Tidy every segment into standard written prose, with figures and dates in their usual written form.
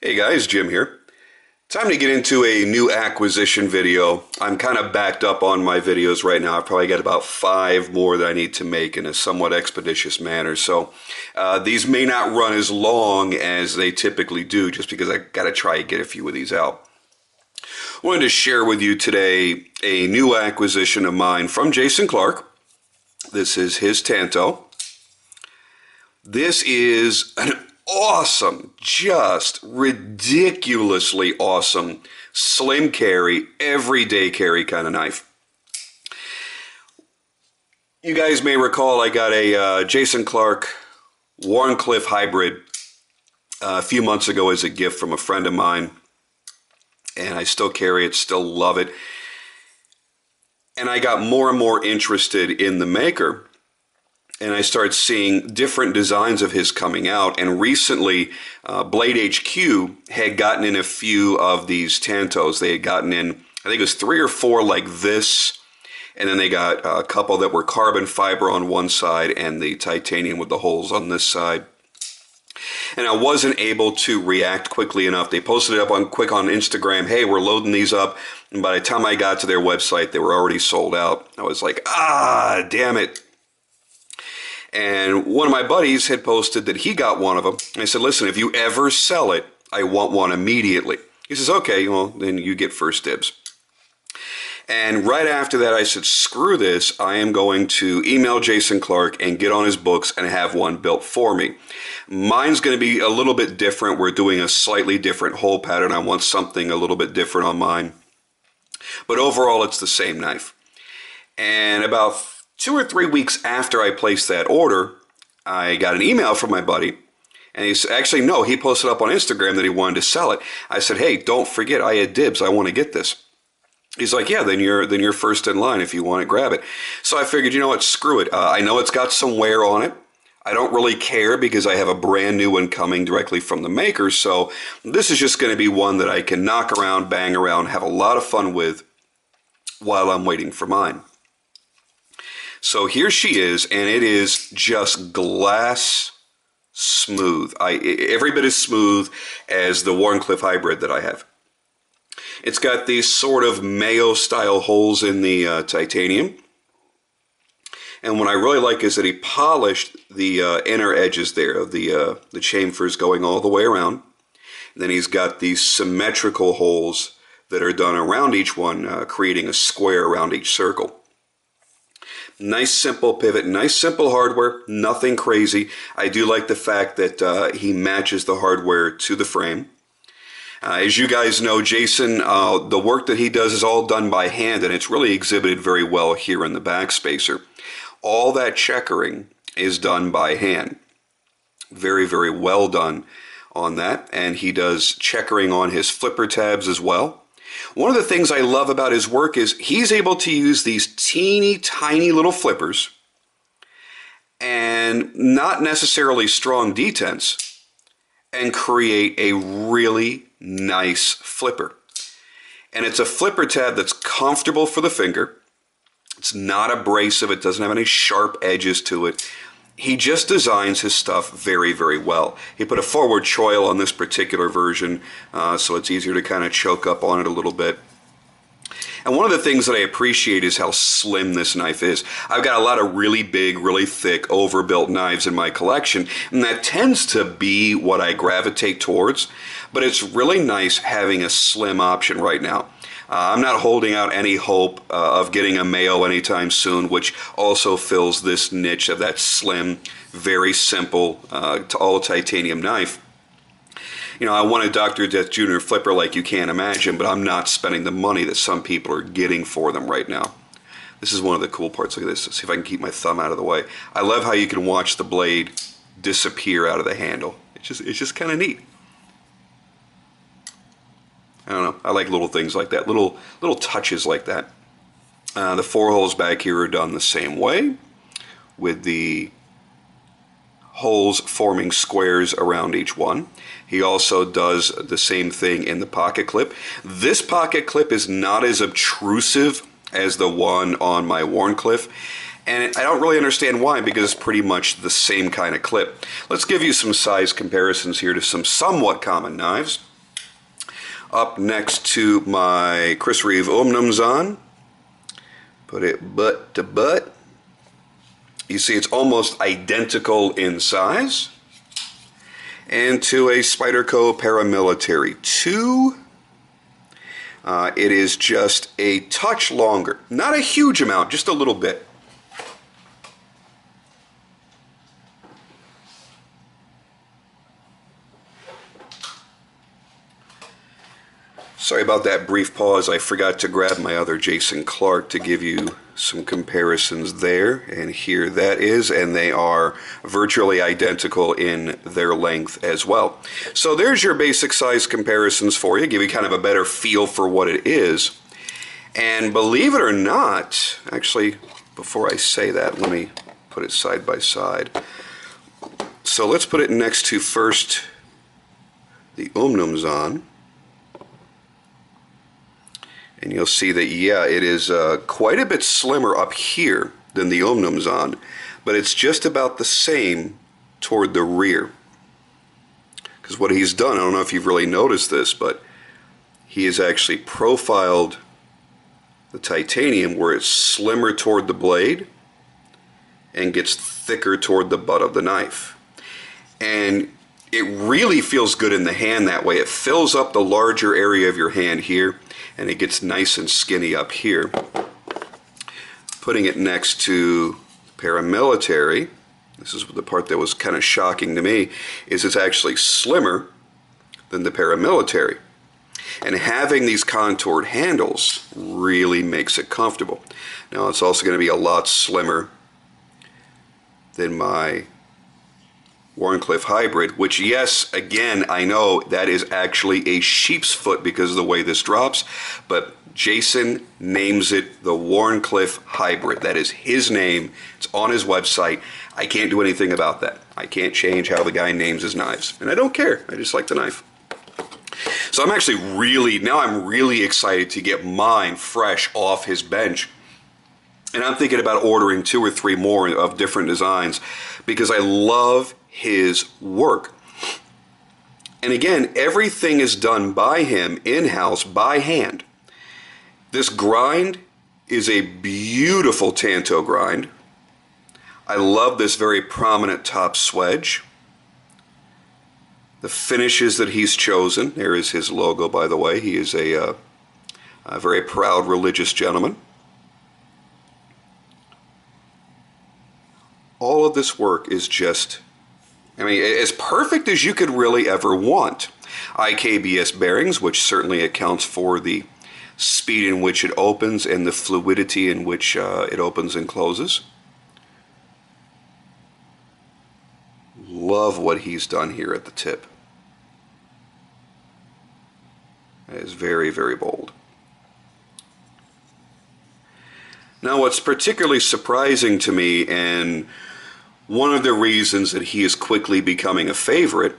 Hey guys, Jim here. Time to get into a new acquisition video. I'm kind of backed up on my videos right now. I've probably got about 5 more that I need to make in a somewhat expeditious manner. So these may not run as long as they typically do just because I got to try and get a few of these out. I wanted to share with you today a new acquisition of mine from Jason Clark. This is his Tanto. This is an awesome, just ridiculously awesome, slim carry, everyday carry kind of knife. You guys may recall I got a Jason Clark Wharncliffe hybrid a few months ago as a gift from a friend of mine, and I still carry it, still love it. And I got more and more interested in the maker, and I started seeing different designs of his coming out. And recently, Blade HQ had gotten in a few of these Tantos. They had gotten in, I think it was 3 or 4 like this, and then they got a couple that were carbon fiber on one side and the titanium with the holes on this side. And I wasn't able to react quickly enough. They posted it up quick on Instagram, hey, we're loading these up. And by the time I got to their website, they were already sold out. I was like, damn it. And one of my buddies had posted that he got one of them. And I said, listen, if you ever sell it, I want one immediately. He says, okay, well, then you get first dibs. And right after that, I said, screw this. I am going to email Jason Clark and get on his books and have one built for me. Mine's going to be a little bit different. We're doing a slightly different hole pattern. I want something a little bit different on mine. But overall, it's the same knife. And about 2 or 3 weeks after I placed that order, I got an email from my buddy. And he's actually, no, he posted up on Instagram that he wanted to sell it. I said, hey, don't forget, I had dibs. I want to get this. He's like, yeah, then you're first in line. If you want it, grab it. So I figured, you know what, screw it. I know it's got some wear on it. I don't really care because I have a brand new one coming directly from the maker. So this is just going to be one that I can knock around, bang around, have a lot of fun with while I'm waiting for mine. So here she is, and it is just glass smooth. Every bit as smooth as the Wharncliffe hybrid that I have. It's got these sort of Mayo-style holes in the titanium. And what I really like is that he polished the inner edges there of the chamfers going all the way around. And then he's got these symmetrical holes that are done around each one, creating a square around each circle. Nice simple pivot, nice simple hardware, nothing crazy. I do like the fact that he matches the hardware to the frame. As you guys know, Jason, the work that he does is all done by hand, and it's really exhibited very well here in the backspacer. All that checkering is done by hand. Very, very well done on that, and he does checkering on his flipper tabs as well. One of the things I love about his work is he's able to use these teeny tiny little flippers and not necessarily strong detents and create a really nice flipper. And it's a flipper tab that's comfortable for the finger. It's not abrasive. It doesn't have any sharp edges to it. He just designs his stuff very, very well. He put a forward choil on this particular version, so it's easier to kind of choke up on it a little bit. And one of the things that I appreciate is how slim this knife is. I've got a lot of really big, really thick, overbuilt knives in my collection, and that tends to be what I gravitate towards. But it's really nice having a slim option right now. I'm not holding out any hope of getting a Mayo anytime soon, which also fills this niche of that slim, very simple, all titanium knife. You know, I want a Dr. Death Jr. flipper like you can't imagine, but I'm not spending the money that some people are getting for them right now. This is one of the cool parts. Look at this. Let's see if I can keep my thumb out of the way. I love how you can watch the blade disappear out of the handle. It's just kind of neat. I don't know. I like little things like that, little touches like that. The 4 holes back here are done the same way, with the holes forming squares around each one. He also does the same thing in the pocket clip. This pocket clip is not as obtrusive as the one on my Wharncliffe, and I don't really understand why, because it's pretty much the same kind of clip. Let's give you some size comparisons here to some somewhat common knives. up next to my Chris Reeve Omnums on. Put it butt to butt. You see it's almost identical in size. And to a Spyderco Paramilitary 2. It is just a touch longer. Not a huge amount, just a little bit. Sorry about that brief pause. I forgot to grab my other Jason Clark to give you some comparisons there. And here that is, and they are virtually identical in their length as well. So there's your basic size comparisons for you, give you kind of a better feel for what it is. And believe it or not, actually, before I say that, let me put it side by side. So let's put it next to first the Omnums on. And you'll see that, yeah, it is quite a bit slimmer up here than the Omnums on, but it's just about the same toward the rear. Because what he's done, I don't know if you've really noticed this, but he has actually profiled the titanium where it's slimmer toward the blade and gets thicker toward the butt of the knife. And it really feels good in the hand that way. It fills up the larger area of your hand here, and it gets nice and skinny up here. Putting it next to Paramilitary, this is the part that was kind of shocking to me, is it's actually slimmer than the Paramilitary. And having these contoured handles really makes it comfortable. Now it's also going to be a lot slimmer than my Wharncliffe Hybrid, which, yes, again, I know that is actually a sheep's foot because of the way this drops, but Jason names it the Wharncliffe Hybrid. That is his name. It's on his website. I can't do anything about that. I can't change how the guy names his knives, and I don't care. I just like the knife. So I'm actually I'm really excited to get mine fresh off his bench. And I'm thinking about ordering 2 or 3 more of different designs because I love his work. And again, everything is done by him in-house by hand. This grind is a beautiful Tanto grind. I love this very prominent top swedge. The finishes that he's chosen, there is his logo, by the way. He is a very proud religious gentleman. All of this work is just, I mean, as perfect as you could really ever want. IKBS bearings, which certainly accounts for the speed in which it opens and the fluidity in which it opens and closes. Love what he's done here at the tip. It is very, very bold. Now, what's particularly surprising to me, and one of the reasons that he is quickly becoming a favorite,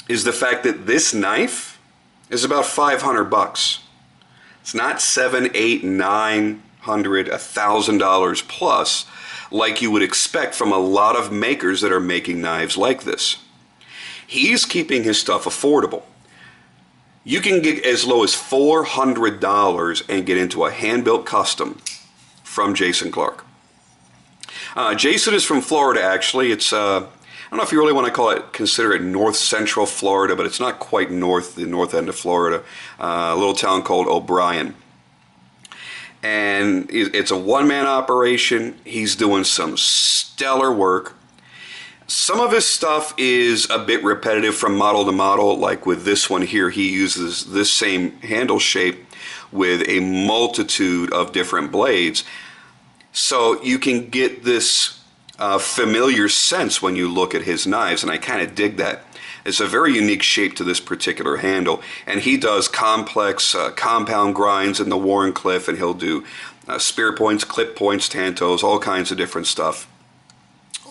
is the fact that this knife is about $500. It's not $700, $800, $900, $1,000 plus, like you would expect from a lot of makers that are making knives like this. He's keeping his stuff affordable. You can get as low as $400 and get into a hand-built custom from Jason Clark. Jason is from Florida, actually. It's I don't know if you really want to consider it north central Florida, but it's not quite north, the north end of Florida. A little town called O'Brien. And it's a one-man operation. He's doing some stellar work. Some of his stuff is a bit repetitive from model to model, like with this one here. He uses this same handle shape with a multitude of different blades. So you can get this familiar sense when you look at his knives, and I kind of dig that. It's a very unique shape to this particular handle, and he does complex compound grinds in the Wharncliffe, and he'll do spear points, clip points, tantos, all kinds of different stuff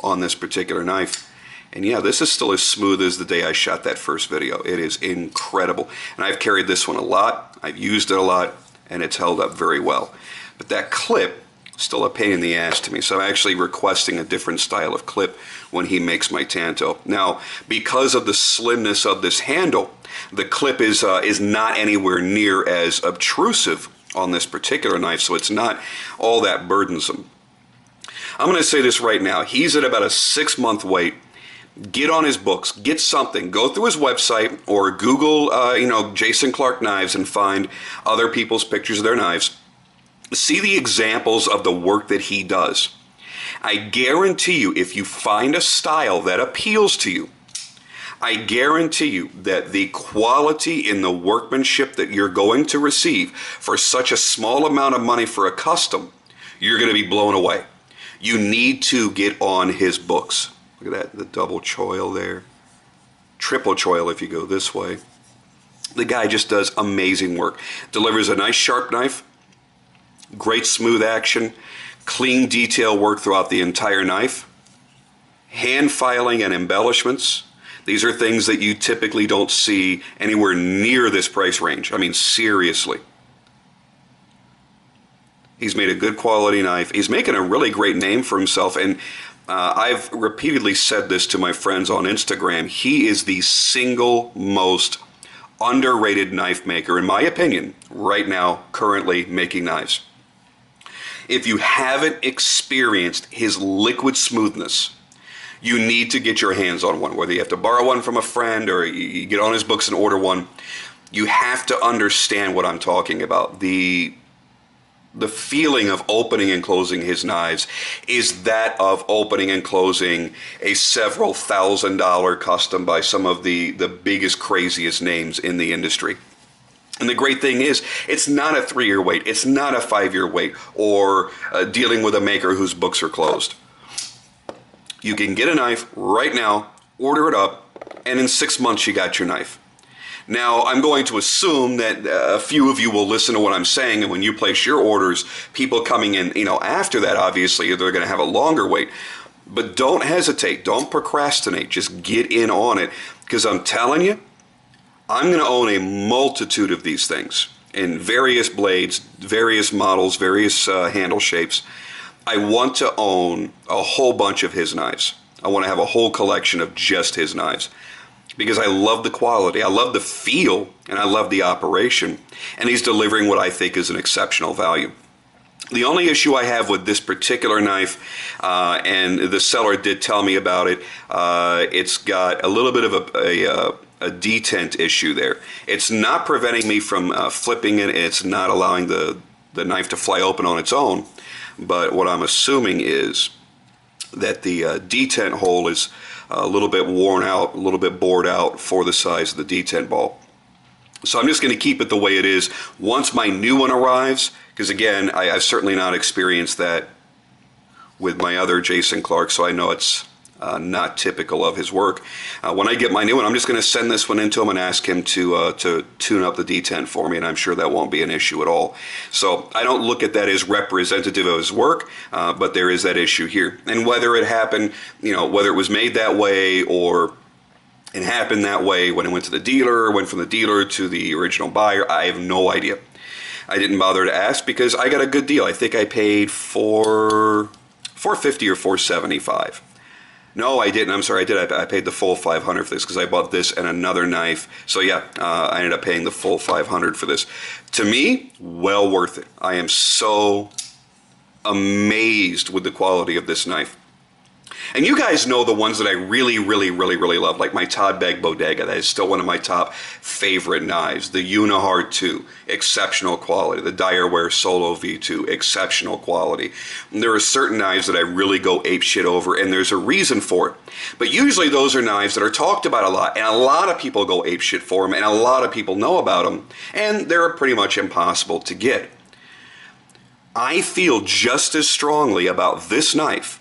on this particular knife. And yeah, this is still as smooth as the day I shot that first video. It is incredible. And I've carried this one a lot, I've used it a lot, and it's held up very well. But that clip still a pain in the ass to me. So I'm actually requesting a different style of clip when he makes my Tanto. Now, because of the slimness of this handle, the clip is not anywhere near as obtrusive on this particular knife, so it's not all that burdensome. I'm going to say this right now. He's at about a 6-month wait. Get on his books. Get something. Go through his website or Google, Jason Clark knives and find other people's pictures of their knives. See the examples of the work that he does. I guarantee you, if you find a style that appeals to you, I guarantee you that the quality in the workmanship that you're going to receive for such a small amount of money for a custom, you're going to be blown away. You need to get on his books. Look at that, the double choil there. Triple choil if you go this way. The guy just does amazing work. Delivers a nice sharp knife, great smooth action, clean detail work throughout the entire knife, hand filing and embellishments. These are things that you typically don't see anywhere near this price range. I mean, seriously. He's made a good quality knife. He's making a really great name for himself. And I've repeatedly said this to my friends on Instagram. He is the single most underrated knife maker, in my opinion, right now, currently making knives. If you haven't experienced his liquid smoothness, you need to get your hands on one, whether you have to borrow one from a friend or you get on his books and order one. You have to understand what I'm talking about. The feeling of opening and closing his knives is that of opening and closing a several $1,000 custom by some of the biggest, craziest names in the industry. And the great thing is, it's not a 3-year wait, it's not a 5-year wait, or dealing with a maker whose books are closed. You can get a knife right now, order it up, and in 6 months you got your knife. Now, I'm going to assume that a few of you will listen to what I'm saying, and when you place your orders, people coming in, after that, obviously, they're going to have a longer wait. But don't hesitate, don't procrastinate, just get in on it, because I'm telling you, I'm going to own a multitude of these things in various blades, various models, various handle shapes. I want to own a whole bunch of his knives. I want to have a whole collection of just his knives because I love the quality, I love the feel, and I love the operation. And he's delivering what I think is an exceptional value. The only issue I have with this particular knife, and the seller did tell me about it, it's got a little bit of a detent issue there. It's not preventing me from flipping it. It's not allowing the knife to fly open on its own. But what I'm assuming is that the detent hole is a little bit worn out, a little bit bored out for the size of the detent ball. So I'm just going to keep it the way it is. Once my new one arrives, because again, I've certainly not experienced that with my other Jason Clark, so I know it's not typical of his work. When I get my new one, I'm just going to send this one into him and ask him to tune up the detent for me, and I'm sure that won't be an issue at all. So I don't look at that as representative of his work, but there is that issue here. And whether it happened, whether it was made that way or it happened that way when it went to the dealer, went from the dealer to the original buyer, I have no idea. I didn't bother to ask because I got a good deal. I think I paid $450 or $475. No, I didn't. I'm sorry, I did. I paid the full $500 for this because I bought this and another knife. So yeah, I ended up paying the full $500 for this. To me, well worth it. I am so amazed with the quality of this knife. And you guys know the ones that I really, really, really, really love, like my Todd Begg Bodega. That is still one of my top favorite knives. The Unihard 2, exceptional quality. The Direware Solo V2, exceptional quality. And there are certain knives that I really go apeshit over, and there's a reason for it. But usually those are knives that are talked about a lot, and a lot of people go apeshit for them, and a lot of people know about them, and they're pretty much impossible to get. I feel just as strongly about this knife,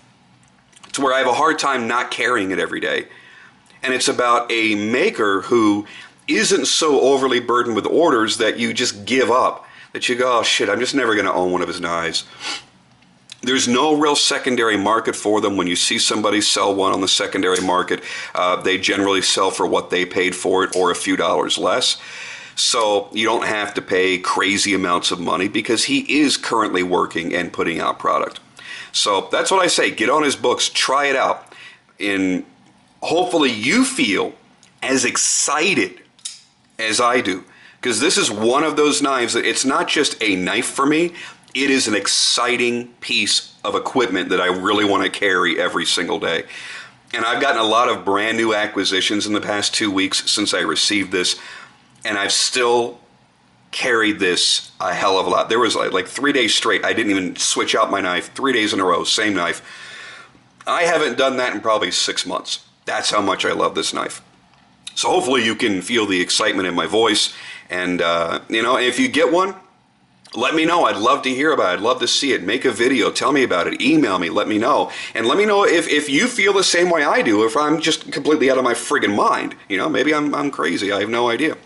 to where I have a hard time not carrying it every day. And it's about a maker who isn't so overly burdened with orders that you just give up, that you go, oh shit, I'm just never going to own one of his knives. There's no real secondary market for them. When you see somebody sell one on the secondary market, they generally sell for what they paid for it or a few dollars less. So you don't have to pay crazy amounts of money because he is currently working and putting out product. So that's what I say. Get on his books, try it out, and hopefully you feel as excited as I do. Because this is one of those knives that it's not just a knife for me, it is an exciting piece of equipment that I really want to carry every single day. And I've gotten a lot of brand new acquisitions in the past 2 weeks since I received this, and I've still carried this a hell of a lot. There was like 3 days straight, I didn't even switch out my knife, 3 days in a row, same knife. I haven't done that in probably 6 months. That's how much I love this knife. So hopefully you can feel the excitement in my voice. And, if you get one, let me know. I'd love to hear about it. I'd love to see it. Make a video. Tell me about it. Email me. Let me know. And let me know if you feel the same way I do, if I'm just completely out of my friggin' mind. Maybe I'm crazy. I have no idea.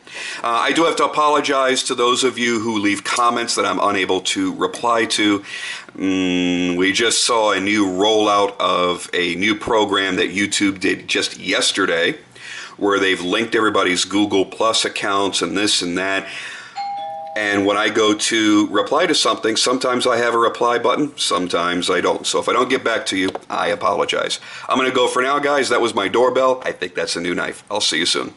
I do have to apologize to those of you who leave comments that I'm unable to reply to. We just saw a new rollout of a new program that YouTube did just yesterday, where they've linked everybody's Google Plus accounts and this and that. And when I go to reply to something, sometimes I have a reply button, sometimes I don't. So if I don't get back to you, I apologize. I'm going to go for now, guys. That was my doorbell. I think that's a new knife. I'll see you soon.